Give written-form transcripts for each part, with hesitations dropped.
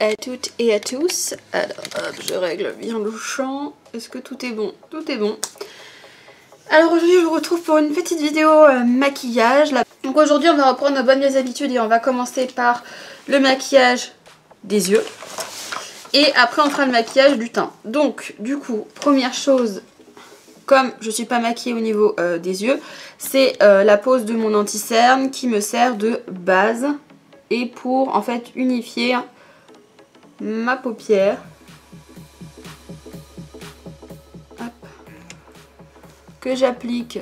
à toutes et à tous. Alors hop, je règle bien le champ. Est-ce que tout est bon? Tout est bon. Alors aujourd'hui je vous retrouve pour une petite vidéo maquillage. Donc aujourd'hui on va reprendre nos bonnes vieilles habitudes et on va commencer par le maquillage des yeux. Et après on fera le maquillage du teint. Donc du coup, première chose, comme je ne suis pas maquillée au niveau des yeux, c'est la pose de mon anti-cerne qui me sert de base. Et pour en fait unifier ma paupière. Hop. Que j'applique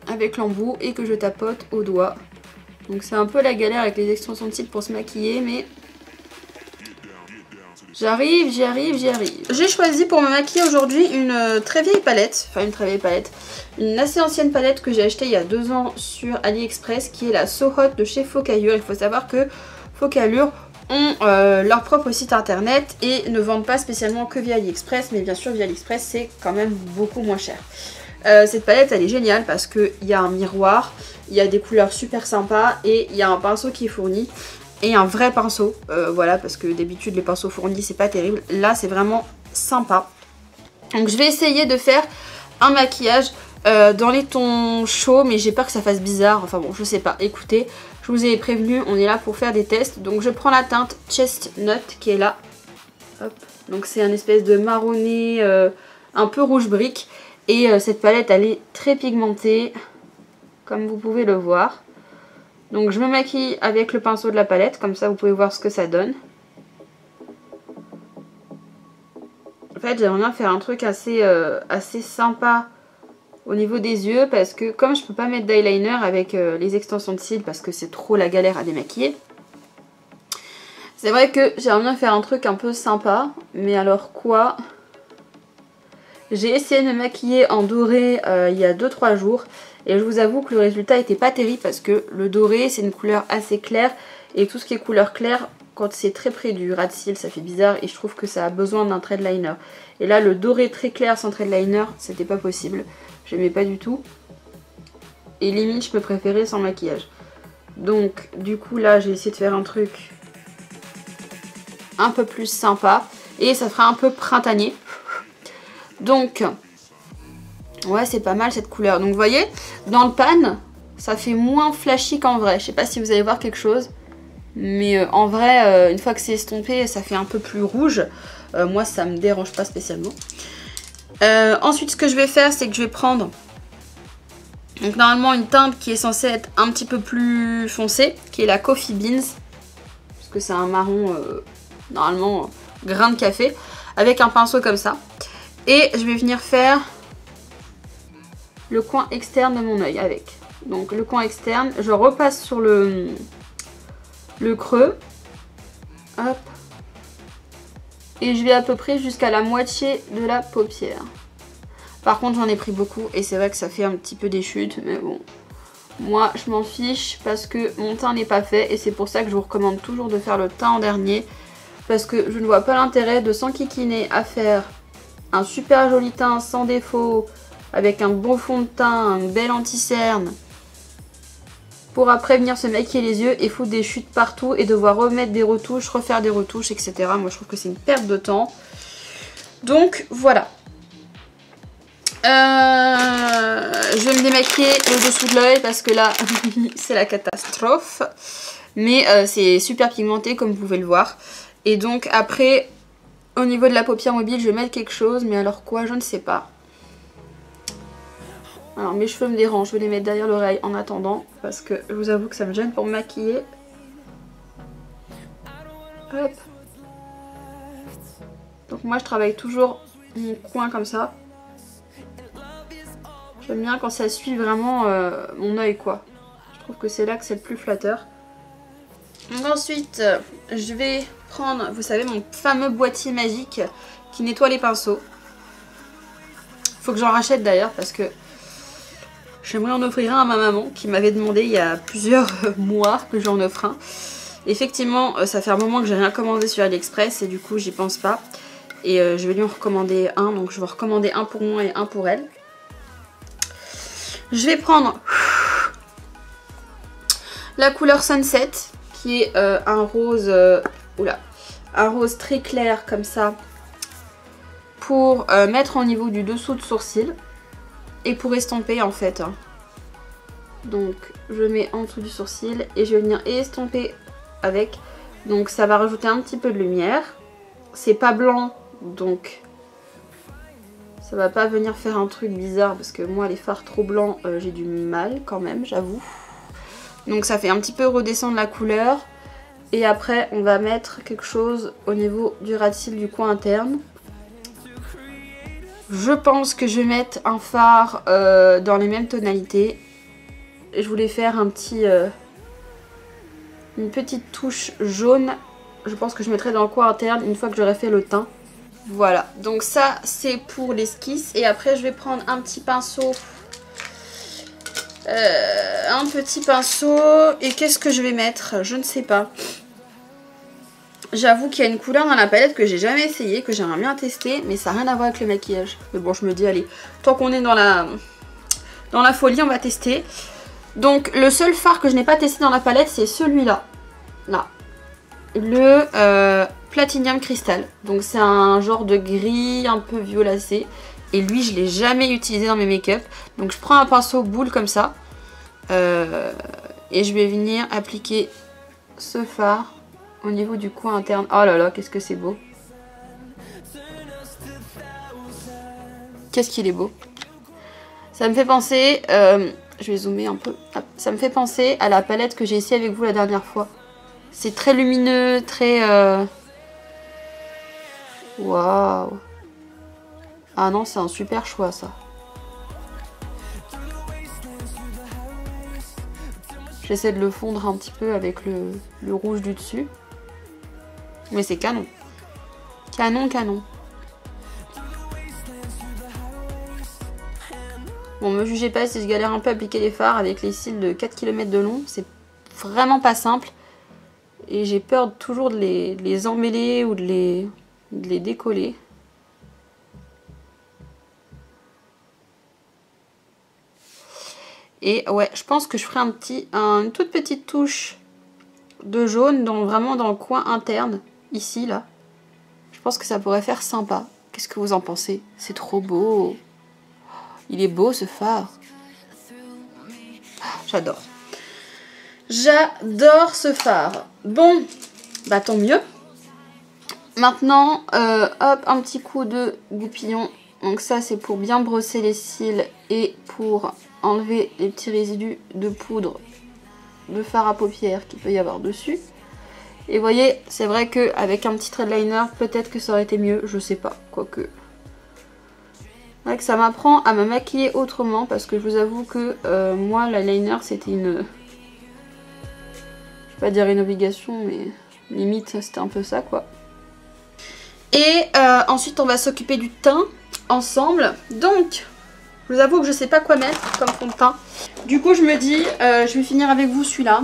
avec l'embout et que je tapote au doigt. Donc c'est un peu la galère avec les extensions de cils pour se maquiller, mais j'arrive, j'y arrive, j'y arrive. J'ai choisi pour me maquiller aujourd'hui une très vieille palette, enfin une très vieille palette, une assez ancienne palette que j'ai achetée il y a 2 ans sur AliExpress, qui est la So Hot de chez Focallure. Il faut savoir que Focallure ont leur propre site internet et ne vendent pas spécialement que via AliExpress, mais bien sûr via AliExpress c'est quand même beaucoup moins cher. Cette palette elle est géniale parce qu'il y a un miroir, il y a des couleurs super sympas et il y a un pinceau qui est fourni. Et un vrai pinceau, voilà, parce que d'habitude les pinceaux fournis c'est pas terrible. Là c'est vraiment sympa. Donc je vais essayer de faire un maquillage dans les tons chauds, mais j'ai peur que ça fasse bizarre. Enfin bon, je sais pas. Écoutez, je vous ai prévenu, on est là pour faire des tests. Donc je prends la teinte Chestnut qui est là. Hop. Donc c'est un espèce de marronné un peu rouge brique. Et cette palette elle est très pigmentée, comme vous pouvez le voir. Donc je me maquille avec le pinceau de la palette, comme ça vous pouvez voir ce que ça donne. En fait j'aimerais bien faire un truc assez sympa au niveau des yeux, parce que comme je peux pas mettre d'eyeliner avec les extensions de cils parce que c'est trop la galère à démaquiller, c'est vrai que j'aimerais bien faire un truc un peu sympa. Mais alors quoi? J'ai essayé de me maquiller en doré il y a 2-3 jours. Et je vous avoue que le résultat était pas terrible parce que le doré c'est une couleur assez claire. Et tout ce qui est couleur claire, quand c'est très près du ras de cils, ça fait bizarre. Et je trouve que ça a besoin d'un trait de liner. Et là le doré très clair sans trait de liner, c'était pas possible. J'aimais pas du tout. Et limite je peux préférer sans maquillage. Donc du coup là j'ai essayé de faire un truc un peu plus sympa. Et ça fera un peu printanier. Donc ouais, c'est pas mal cette couleur. Donc vous voyez, dans le pan, ça fait moins flashy qu'en vrai. Je sais pas si vous allez voir quelque chose. Mais en vrai, une fois que c'est estompé, ça fait un peu plus rouge. Moi, ça me dérange pas spécialement. Ensuite, ce que je vais faire, c'est que je vais prendre donc normalement une teinte qui est censée être un petit peu plus foncée, qui est la Coffee Beans. Parce que c'est un marron, normalement, grain de café. Avec un pinceau comme ça. Et je vais venir faire le coin externe de mon œil avec. Donc le coin externe, je repasse sur le creux. Hop. Et je vais à peu près jusqu'à la moitié de la paupière. Par contre j'en ai pris beaucoup et c'est vrai que ça fait un petit peu des chutes. Mais bon, moi je m'en fiche parce que mon teint n'est pas fait. Et c'est pour ça que je vous recommande toujours de faire le teint en dernier. Parce que je ne vois pas l'intérêt de s'enquiquiner à faire un super joli teint sans défaut, avec un bon fond de teint, un bel anti-cerne, pour après venir se maquiller les yeux et foutre des chutes partout et devoir remettre des retouches, refaire des retouches, etc. Moi je trouve que c'est une perte de temps. Donc voilà. Je vais me démaquiller le dessous de l'œil parce que là c'est la catastrophe. Mais c'est super pigmenté comme vous pouvez le voir. Et donc après, au niveau de la paupière mobile, je vais mettre quelque chose. Mais alors quoi, je ne sais pas. Alors mes cheveux me dérangent, je vais les mettre derrière l'oreille en attendant. Parce que je vous avoue que ça me gêne pour me maquiller. Hop. Donc moi je travaille toujours mon coin comme ça. J'aime bien quand ça suit vraiment mon œil quoi. Je trouve que c'est là que c'est le plus flatteur. Donc ensuite je vais prendre, vous savez, mon fameux boîtier magique qui nettoie les pinceaux. Faut que j'en rachète d'ailleurs parce que j'aimerais en offrir un à ma maman qui m'avait demandé il y a plusieurs mois que j'en offre un. Effectivement, ça fait un moment que j'ai rien commandé sur AliExpress et du coup j'y pense pas. Et je vais lui en recommander un, donc je vais en recommander un pour moi et un pour elle. Je vais prendre la couleur Sunset qui est un rose, un rose très clair comme ça pour mettre au niveau du dessous de sourcil et pour estomper en fait. Donc je mets en dessous du sourcil et je vais venir estomper avec. Donc ça va rajouter un petit peu de lumière. C'est pas blanc donc ça va pas venir faire un truc bizarre parce que moi les fards trop blancs j'ai du mal quand même, j'avoue. Donc ça fait un petit peu redescendre la couleur. Et après on va mettre quelque chose au niveau du ras de cils du coin interne. Je pense que je vais mettre un fard dans les mêmes tonalités. Je voulais faire un petit, une petite touche jaune. Je pense que je mettrai dans le coin interne une fois que j'aurai fait le teint. Voilà, donc ça c'est pour l'esquisse. Et après je vais prendre un petit pinceau. Et qu'est-ce que je vais mettre? Je ne sais pas. J'avoue qu'il y a une couleur dans la palette que j'ai jamais essayé, que j'aimerais bien tester, mais ça n'a rien à voir avec le maquillage. Mais bon, je me dis, allez, tant qu'on est dans la folie, on va tester. Donc, le seul fard que je n'ai pas testé dans la palette, c'est celui-là. Là. Le Platinum Crystal. Donc, c'est un genre de gris un peu violacé. Et lui, je ne l'ai jamais utilisé dans mes make-up. Donc, je prends un pinceau boule comme ça. Et je vais venir appliquer ce fard au niveau du coin interne. Oh là là, qu'est-ce que c'est beau. Qu'est-ce qu'il est beau. Ça me fait penser... je vais zoomer un peu. Ça me fait penser à la palette que j'ai essayé avec vous la dernière fois. C'est très lumineux, très... Waouh. Ah non, c'est un super choix ça. J'essaie de le fondre un petit peu avec le rouge du dessus. Mais c'est canon. Canon, canon. Bon, me jugez pas si je galère un peu à appliquer les fards avec les cils de 4 km de long. C'est vraiment pas simple. Et j'ai peur toujours de les emmêler ou de les décoller. Et ouais, je pense que je ferai une toute petite touche de jaune vraiment dans le coin interne. Ici, là. Je pense que ça pourrait faire sympa. Qu'est-ce que vous en pensez? C'est trop beau. Il est beau ce fard. J'adore. J'adore ce fard. Bon, bah tant mieux. Maintenant, hop, un petit coup de goupillon. Donc ça, c'est pour bien brosser les cils et pour enlever les petits résidus de poudre de fard à paupières qu'il peut y avoir dessus. Et vous voyez, c'est vrai qu'avec un petit thread liner, peut-être que ça aurait été mieux, je sais pas, quoique. C'est vrai que ça m'apprend à me maquiller autrement, parce que je vous avoue que moi, l'eyeliner, c'était une... Je vais pas dire une obligation, mais limite, c'était un peu ça, quoi. Et ensuite, on va s'occuper du teint ensemble. Donc, je vous avoue que je sais pas quoi mettre comme fond de teint. Du coup, je me dis, je vais finir avec vous celui-là.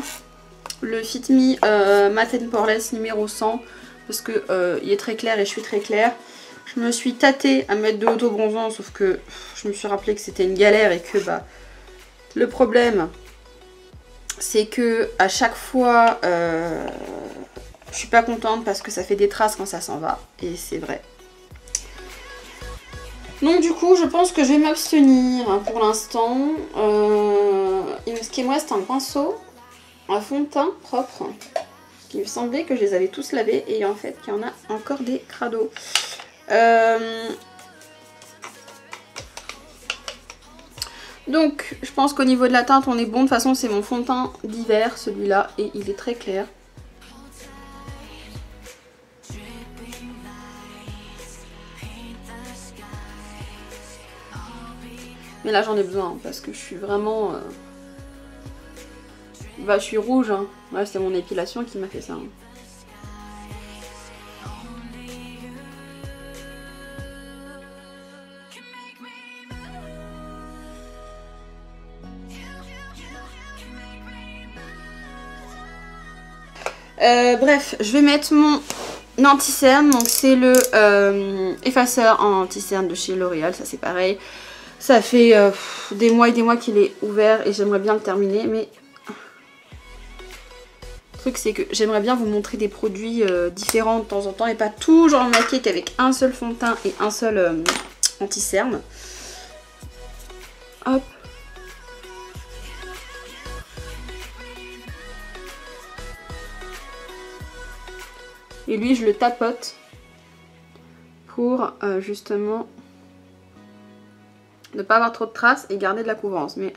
Le Fit Me Matte & Poreless numéro 100. Parce que il est très clair et je suis très claire. Je me suis tâtée à mettre de l'auto-bronzant. Sauf que je me suis rappelé que c'était une galère. Et que bah, le problème, c'est que à chaque fois, je suis pas contente parce que ça fait des traces quand ça s'en va. Et c'est vrai. Donc du coup, je pense que je vais m'abstenir hein, pour l'instant. Ce qui me reste un pinceau, un fond de teint propre. Il me semblait que je les avais tous lavés et en fait, il y en a encore des crados. Donc, je pense qu'au niveau de la teinte, on est bon. De toute façon, c'est mon fond de teint d'hiver, celui-là, et il est très clair. Mais là j'en ai besoin hein, parce que je suis vraiment... Bah je suis rouge. Hein. Ouais, c'est mon épilation qui m'a fait ça. Hein. Bref, je vais mettre mon anti-cerne. Donc c'est le effaceur anti-cerne de chez L'Oréal. Ça c'est pareil. Ça fait des mois et des mois qu'il est ouvert et j'aimerais bien le terminer, mais truc c'est que j'aimerais bien vous montrer des produits différents de temps en temps et pas toujours me maquiller qu'avec un seul fond de teint et un seul anti-cerne. Hop. Et lui je le tapote pour justement ne pas avoir trop de traces et garder de la couvrance. Mais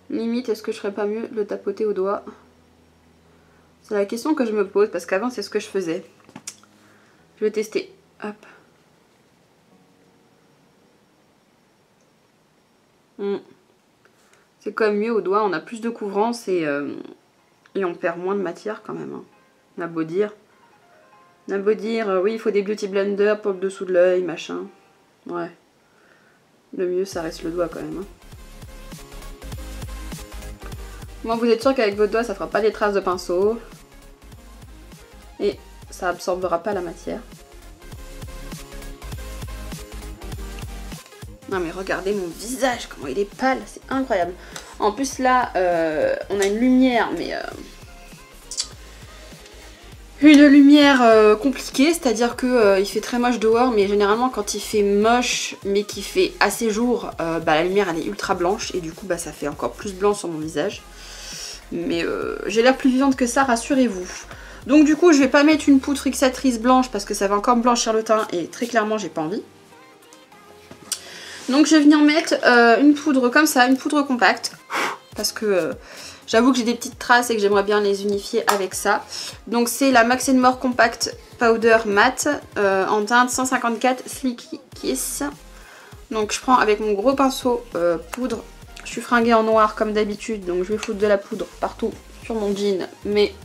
limite, est-ce que je ferais pas mieux de le tapoter au doigt? C'est la question que je me pose parce qu'avant c'est ce que je faisais. Je vais tester. Hop. C'est quand même mieux au doigt, on a plus de couvrance et on perd moins de matière quand même. Hein. On a beau dire. Oui, il faut des beauty blenders pour le dessous de l'œil, machin. Ouais. Le mieux, ça reste le doigt quand même. Hein. Moi, vous êtes sûr qu'avec votre doigt, ça fera pas des traces de pinceau. Et ça absorbera pas la matière. Non mais regardez mon visage, comment il est pâle, c'est incroyable. En plus là, on a une lumière, mais... Une lumière compliquée, c'est-à-dire que il fait très moche dehors, mais généralement quand il fait moche, mais qu'il fait assez jour, la lumière elle est ultra blanche, et du coup ça fait encore plus blanc sur mon visage. Mais j'ai l'air plus vivante que ça, rassurez-vous. Donc du coup je vais pas mettre une poudre fixatrice blanche parce que ça va encore me blanchir le teint, et très clairement j'ai pas envie. Donc je vais venir mettre une poudre comme ça, une poudre compacte, parce que j'avoue que j'ai des petites traces et que j'aimerais bien les unifier avec ça. Donc c'est la Max & More Compact Powder Matte en teinte 154 Sleeky Kiss. Donc je prends avec mon gros pinceau poudre. Je suis fringuée en noir comme d'habitude, donc je vais foutre de la poudre partout sur mon jean, mais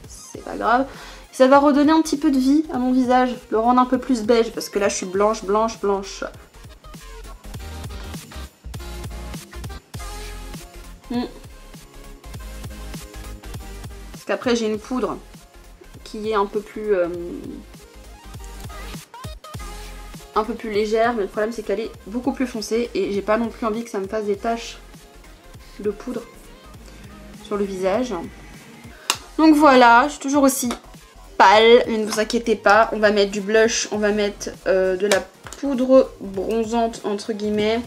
c'est pas grave. Ça va redonner un petit peu de vie à mon visage, le rendre un peu plus beige, parce que là je suis blanche, blanche, blanche. Parce qu'après j'ai une poudre qui est un peu plus légère, mais le problème c'est qu'elle est beaucoup plus foncée et j'ai pas non plus envie que ça me fasse des taches de poudre sur le visage. Donc voilà, je suis toujours aussi pâle, mais ne vous inquiétez pas, on va mettre du blush, on va mettre de la poudre bronzante entre guillemets.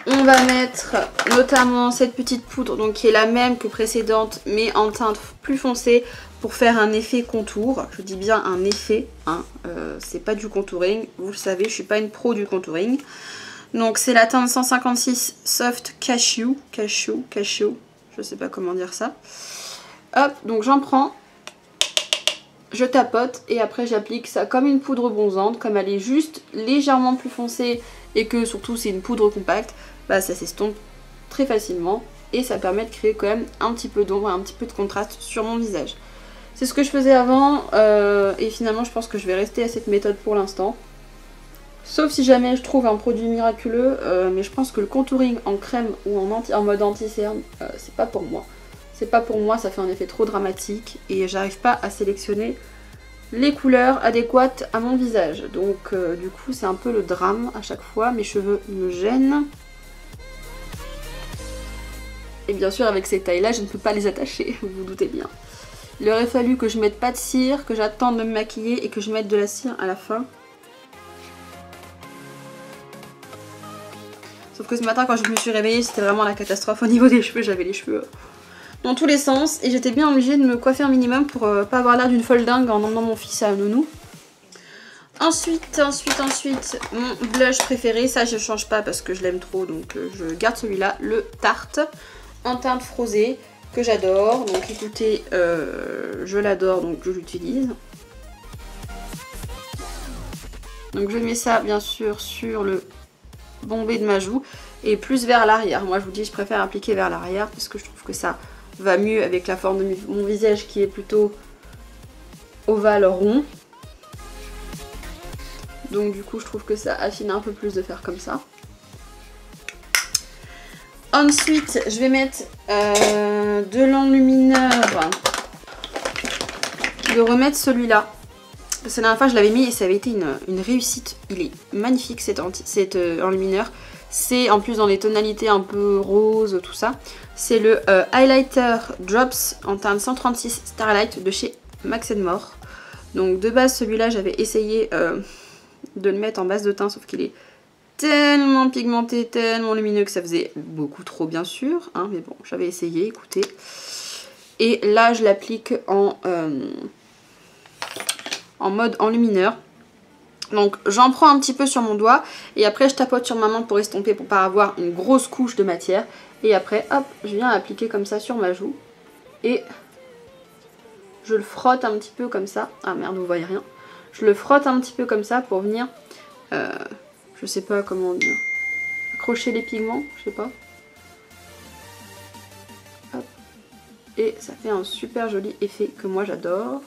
On va mettre notamment cette petite poudre, donc qui est la même que précédente, mais en teinte plus foncée pour faire un effet contour. Je dis bien un effet, hein, c'est pas du contouring, vous le savez, je suis pas une pro du contouring. Donc c'est la teinte 156 Soft Cashew, je sais pas comment dire ça. Hop, donc j'en prends, je tapote et après j'applique ça comme une poudre bronzante, comme elle est juste légèrement plus foncée et que surtout c'est une poudre compacte. Ça s'estompe très facilement et ça permet de créer quand même un petit peu d'ombre et un petit peu de contraste sur mon visage. C'est ce que je faisais avant et finalement je pense que je vais rester à cette méthode pour l'instant. Sauf si jamais je trouve un produit miraculeux, mais je pense que le contouring en crème ou en mode anti-cerne, c'est pas pour moi. C'est pas pour moi, ça fait un effet trop dramatique et j'arrive pas à sélectionner les couleurs adéquates à mon visage. Donc du coup c'est un peu le drame à chaque fois, mes cheveux me gênent. Et bien sûr avec ces tailles là je ne peux pas les attacher, vous vous doutez bien. Il aurait fallu que je mette pas de cire, que j'attende de me maquiller et que je mette de la cire à la fin. Sauf que ce matin quand je me suis réveillée c'était vraiment la catastrophe au niveau des cheveux, j'avais les cheveux dans tous les sens et j'étais bien obligée de me coiffer un minimum pour pas avoir l'air d'une folle dingue en emmenant mon fils à nounou. Ensuite, mon blush préféré, ça je change pas parce que je l'aime trop donc je garde celui-là, le Tarte en teinte frosée que j'adore. Donc écoutez, je l'adore donc je l'utilise. Donc je mets ça bien sûr sur le bombé de ma joue et plus vers l'arrière. Moi je vous dis je préfère appliquer vers l'arrière parce que je trouve que ça va mieux avec la forme de mon visage qui est plutôt ovale rond. Donc du coup je trouve que ça affine un peu plus de faire comme ça. Ensuite je vais mettre de l'enlumineur, de remettre celui-là. Parce que la dernière fois je l'avais mis et ça avait été une réussite. Il est magnifique cet enlumineur. C'est en plus dans les tonalités un peu rose, tout ça. C'est le Highlighter Drops en teinte 136 Starlight de chez Max More. Donc de base celui-là j'avais essayé de le mettre en base de teint, sauf qu'il est tellement pigmenté, tellement lumineux que ça faisait beaucoup trop bien sûr. Hein, mais bon, j'avais essayé, écoutez. Et là je l'applique en mode enlumineur. Donc j'en prends un petit peu sur mon doigt et après je tapote sur ma main pour estomper pour pas avoir une grosse couche de matière. Et après hop, je viens appliquer comme ça sur ma joue et je le frotte un petit peu comme ça. Ah merde, vous voyez rien. Je le frotte un petit peu comme ça pour venir, je sais pas comment dire, accrocher les pigments, je sais pas. Hop. Et ça fait un super joli effet que moi j'adore.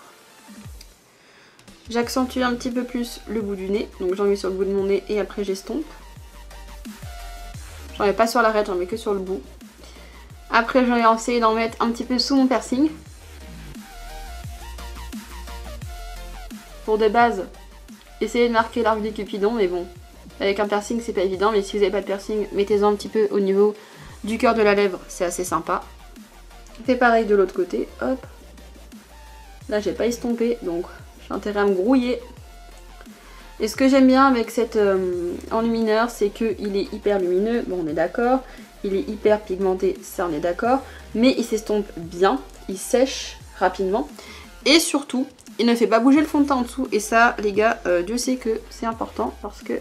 J'accentue un petit peu plus le bout du nez, donc j'en mets sur le bout de mon nez et après j'estompe. J'en mets pas sur l'arête, j'en mets que sur le bout. Après je vais essayer d'en mettre un petit peu sous mon piercing. Pour de base, essayez de marquer l'arc du Cupidon, mais bon, avec un piercing c'est pas évident, mais si vous n'avez pas de piercing, mettez-en un petit peu au niveau du cœur de la lèvre, c'est assez sympa. Fait pareil de l'autre côté, hop. Là j'ai pas estompé, donc j'ai intérêt à me grouiller. Et ce que j'aime bien avec cet enlumineur, c'est qu'il est hyper lumineux, bon on est d'accord. Il est hyper pigmenté, ça on est d'accord. Mais il s'estompe bien, il sèche rapidement. Et surtout, il ne fait pas bouger le fond de teint en dessous. Et ça les gars, Dieu sait que c'est important parce que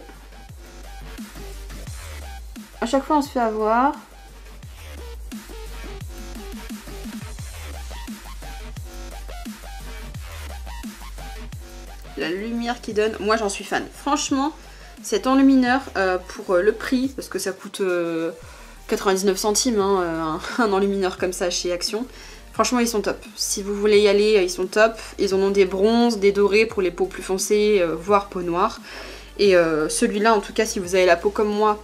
à chaque fois on se fait avoir. La lumière qu'il donne, moi j'en suis fan. Franchement, cet enlumineur pour le prix, parce que ça coûte 99 centimes hein, un enlumineur comme ça chez Action. Franchement ils sont top. Si vous voulez y aller, ils sont top. Ils en ont des bronzes, des dorés pour les peaux plus foncées, voire peau noire. Et celui-là en tout cas si vous avez la peau comme moi,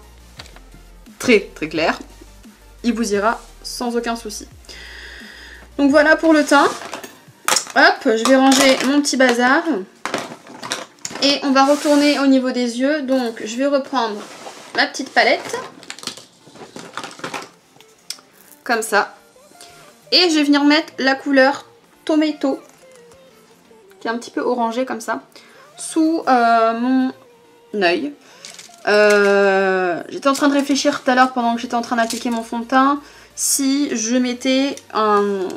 très très claire, il vous ira sans aucun souci. Donc voilà pour le teint. Hop, je vais ranger mon petit bazar. Et on va retourner au niveau des yeux. Donc je vais reprendre ma petite palette. Comme ça. Et je vais venir mettre la couleur Tomato. Qui est un petit peu orangé comme ça. Sous mon œil. J'étais en train de réfléchir tout à l'heure pendant que j'étais en train d'appliquer mon fond de teint. Si je mettais un...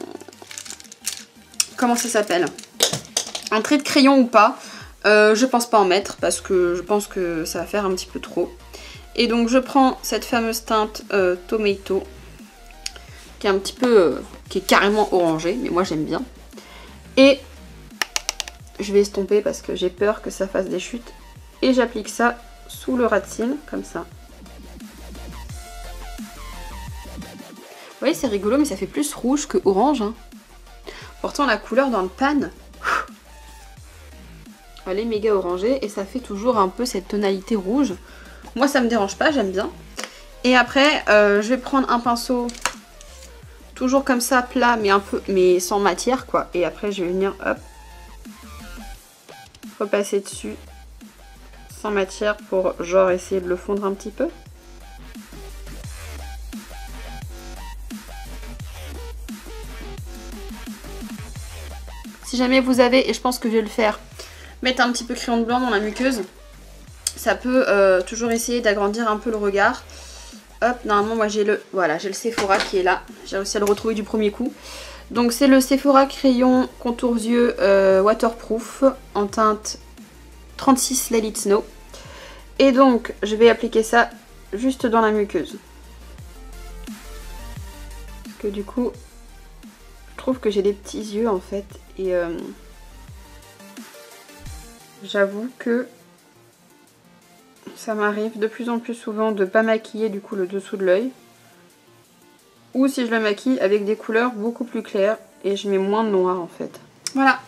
Comment ça s'appelle? Un trait de crayon ou pas. Je pense pas en mettre parce que je pense que ça va faire un petit peu trop. Et donc je prends cette fameuse teinte Tomato qui est un petit peu, qui est carrément orangée, mais moi j'aime bien. Et je vais estomper parce que j'ai peur que ça fasse des chutes. Et j'applique ça sous le ras de cils, comme ça. Vous voyez c'est rigolo mais ça fait plus rouge que orange. Hein. Pourtant la couleur dans le pan... Elle est méga orangée et ça fait toujours un peu cette tonalité rouge. Moi ça me dérange pas, j'aime bien. Et après je vais prendre un pinceau toujours comme ça plat mais sans matière quoi. Et après je vais venir hop repasser dessus sans matière pour genre essayer de le fondre un petit peu. Si jamais vous avez, et je pense que je vais le faire, mettre un petit peu crayon de blanc dans la muqueuse, ça peut toujours essayer d'agrandir un peu le regard. Hop, normalement moi j'ai le, voilà, j'ai le Sephora qui est là, j'ai réussi à le retrouver du premier coup. Donc c'est le Sephora crayon contour yeux waterproof en teinte 36 Let It Snow. Et donc je vais appliquer ça juste dans la muqueuse. Parce que du coup, je trouve que j'ai des petits yeux en fait et... j'avoue que ça m'arrive de plus en plus souvent de pas maquiller du coup le dessous de l'œil. Ou si je le maquille avec des couleurs beaucoup plus claires et je mets moins de noir en fait. Voilà,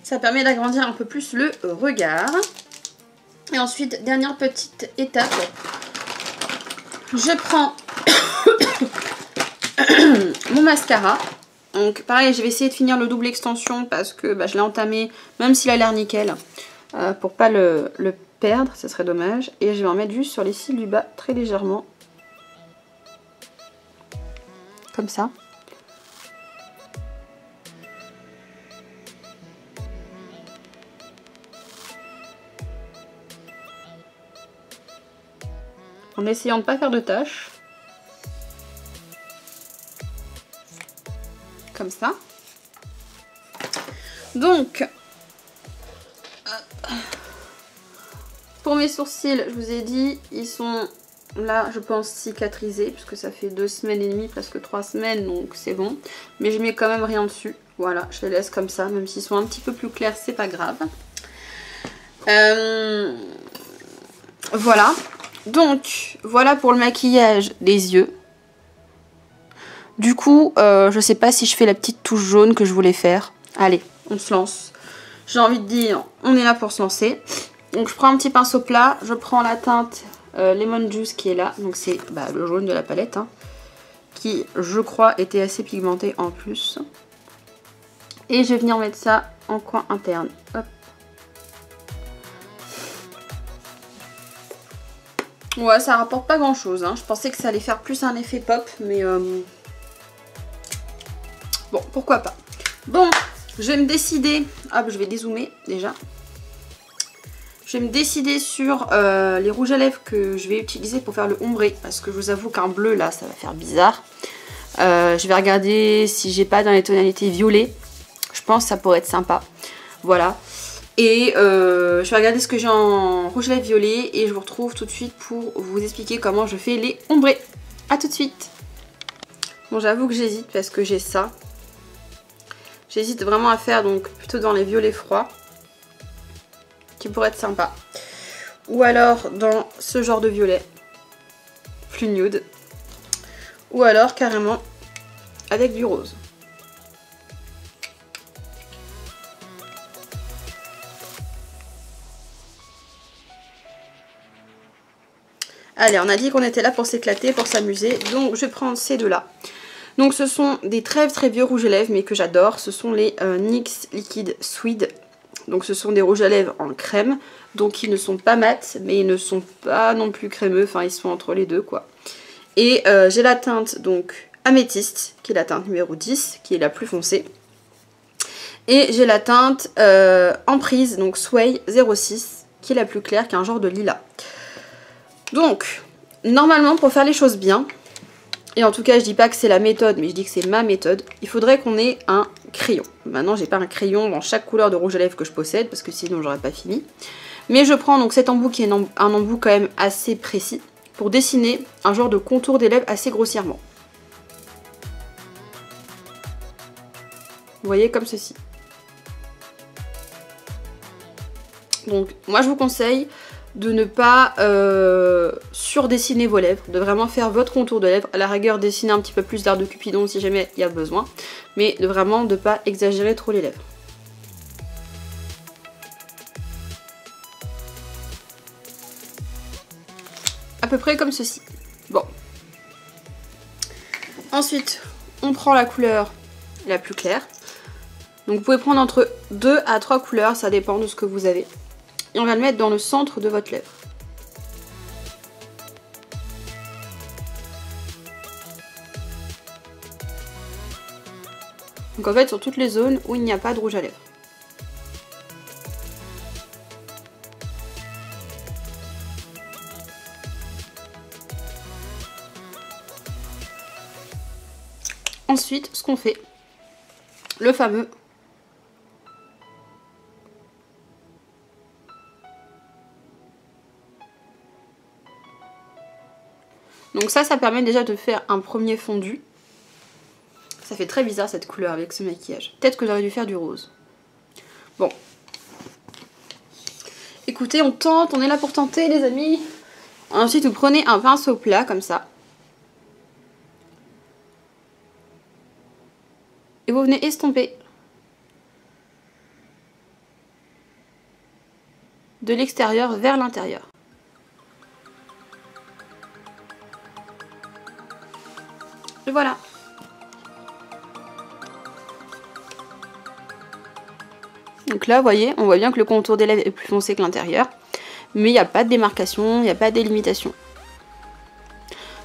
ça permet d'agrandir un peu plus le regard. Et ensuite, dernière petite étape, je prends mon mascara. Donc pareil, je vais essayer de finir le double extension parce que bah, je l'ai entamé, même s'il a l'air nickel. Pour pas le perdre, ce serait dommage. Et je vais en mettre juste sur les cils du bas, très légèrement. Comme ça. En essayant de ne pas faire de taches. Comme ça. Donc, pour mes sourcils, je vous ai dit, ils sont là, je pense, cicatrisés, puisque ça fait 2 semaines et demie, presque 3 semaines, donc c'est bon. Mais je mets quand même rien dessus. Voilà, je les laisse comme ça, même s'ils sont un petit peu plus clairs, c'est pas grave. Voilà. Donc, voilà pour le maquillage des yeux. Du coup, je sais pas si je fais la petite touche jaune que je voulais faire. Allez, on se lance. J'ai envie de dire, on est là pour se lancer. Donc, je prends un petit pinceau plat. Je prends la teinte Lemon Juice qui est là. Donc, c'est le jaune de la palette. Hein, qui, je crois, était assez pigmenté en plus. Et je vais venir mettre ça en coin interne. Hop. Ouais, ça rapporte pas grand chose. Hein. Je pensais que ça allait faire plus un effet pop, mais bon, pourquoi pas. Bon, je vais me décider. Hop, je vais dézoomer déjà. Je vais me décider sur les rouges à lèvres que je vais utiliser pour faire le ombré. Parce que je vous avoue qu'un bleu là, ça va faire bizarre. Je vais regarder si j'ai pas dans les tonalités violet. Je pense que ça pourrait être sympa. Voilà. Et je vais regarder ce que j'ai en rouge à lèvres violet et je vous retrouve tout de suite pour vous expliquer comment je fais les ombrés. A tout de suite. Bon, j'avoue que j'hésite parce que j'ai ça. J'hésite vraiment à faire donc plutôt dans les violets froids qui pourrait être sympa. Ou alors dans ce genre de violet plus nude. Ou alors carrément avec du rose. Allez, on a dit qu'on était là pour s'éclater, pour s'amuser. Donc, je vais prendre ces deux-là. Donc, ce sont des très vieux rouges à lèvres, mais que j'adore. Ce sont les NYX Liquid Suede. Donc, ce sont des rouges à lèvres en crème. Donc, ils ne sont pas mat, mais ils ne sont pas non plus crémeux. Enfin, ils sont entre les deux, quoi. Et j'ai la teinte, donc, améthyste, qui est la teinte numéro 10, qui est la plus foncée. Et j'ai la teinte emprise, donc Sway 06, qui est la plus claire, qui est un genre de lilas. Donc, normalement, pour faire les choses bien, et en tout cas, je dis pas que c'est la méthode, mais je dis que c'est ma méthode, il faudrait qu'on ait un crayon. Maintenant, j'ai pas un crayon dans chaque couleur de rouge à lèvres que je possède, parce que sinon, j'aurais pas fini. Mais je prends donc cet embout qui est un embout quand même assez précis, pour dessiner un genre de contour des lèvres assez grossièrement. Vous voyez, comme ceci. Donc, moi, je vous conseille de ne pas surdessiner vos lèvres, de vraiment faire votre contour de lèvres, à la rigueur dessiner un petit peu plus d'art de Cupidon si jamais il y a besoin, mais de vraiment ne pas exagérer trop les lèvres. À peu près comme ceci. Bon. Ensuite, on prend la couleur la plus claire. Donc vous pouvez prendre entre 2 à 3 couleurs, ça dépend de ce que vous avez. Et on va le mettre dans le centre de votre lèvre. Donc en fait sur toutes les zones où il n'y a pas de rouge à lèvres. Ensuite, ce qu'on fait, le fameux donc ça permet déjà de faire un premier fondu. Ça fait très bizarre cette couleur avec ce maquillage. Peut-être que j'aurais dû faire du rose. Bon. Écoutez, on tente, on est là pour tenter les amis. Ensuite, vous prenez un pinceau plat comme ça. Et vous venez estomper de l'extérieur vers l'intérieur. Et voilà. Donc là, vous voyez, on voit bien que le contour des lèvres est plus foncé que l'intérieur. mais il n'y a pas de démarcation, il n'y a pas de délimitation.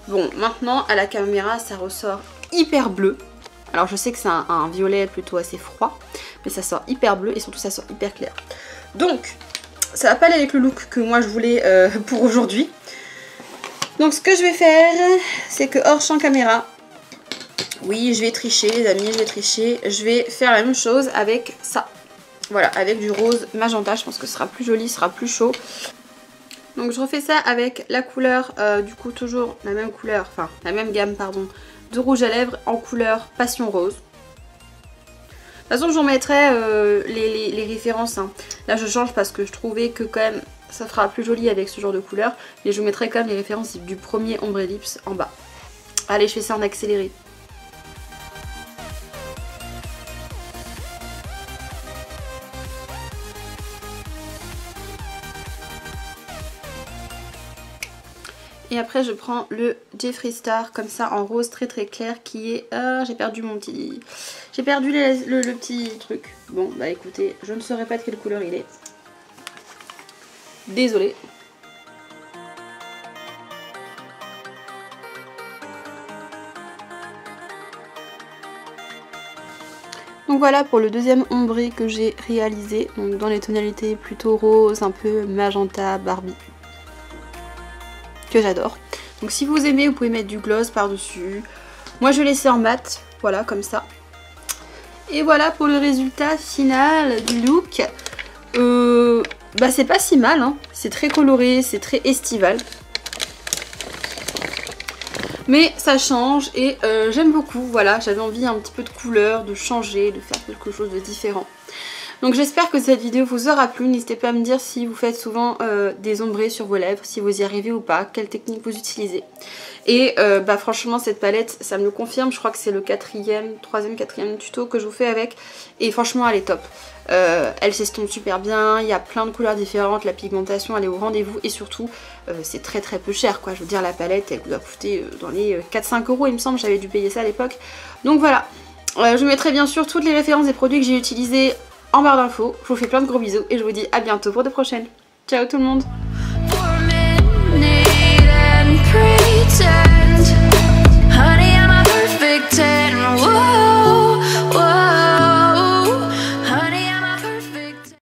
Bon, maintenant à la caméra ça ressort hyper bleu. Alors je sais que c'est un violet plutôt assez froid, mais ça sort hyper bleu et surtout ça sort hyper clair. Donc ça va pas aller avec le look que moi je voulais pour aujourd'hui. Donc ce que je vais faire, c'est que hors champ caméra, oui je vais tricher les amis, je vais tricher, je vais faire la même chose avec ça. Voilà, avec du rose magenta, je pense que ce sera plus joli, ce sera plus chaud. Donc je refais ça avec la couleur, du coup toujours la même couleur, enfin la même gamme pardon, de rouge à lèvres en couleur passion rose. De toute façon je vous remettrai les références, hein. Là je change parce que je trouvais que quand même ça fera plus joli avec ce genre de couleur. Mais je vous mettrai quand même les références du premier Ombre Lips en bas. Allez, je fais ça en accéléré. Et après je prends le Jeffree Star comme ça en rose très très clair qui est... j'ai perdu mon petit... J'ai perdu le petit truc. Bon bah écoutez, je ne saurais pas de quelle couleur il est. Désolée. Donc voilà pour le deuxième ombré que j'ai réalisé. Donc dans les tonalités plutôt rose, un peu magenta, Barbie. Que j'adore. Donc si vous aimez, vous pouvez mettre du gloss par-dessus. Moi je vais laisser en mat. Voilà, comme ça. Et voilà pour le résultat final du look. Bah c'est pas si mal, hein. C'est très coloré, c'est très estival. Mais ça change et j'aime beaucoup, voilà, j'avais envie un petit peu de couleur, de changer, de faire quelque chose de différent. Donc j'espère que cette vidéo vous aura plu, n'hésitez pas à me dire si vous faites souvent des ombrés sur vos lèvres, si vous y arrivez ou pas, quelle technique vous utilisez. Et bah franchement cette palette, ça me le confirme, je crois que c'est le troisième, quatrième tuto que je vous fais avec. Et franchement elle est top. Elle s'estompe super bien, il y a plein de couleurs différentes, la pigmentation elle est au rendez-vous et surtout c'est très très peu cher quoi. Je veux dire la palette elle doit coûter dans les 4-5 € il me semble, j'avais dû payer ça à l'époque. Donc voilà, je vous mettrai bien sûr toutes les références des produits que j'ai utilisés en barre d'infos. Je vous fais plein de gros bisous et je vous dis à bientôt pour de prochaines. Ciao tout le monde!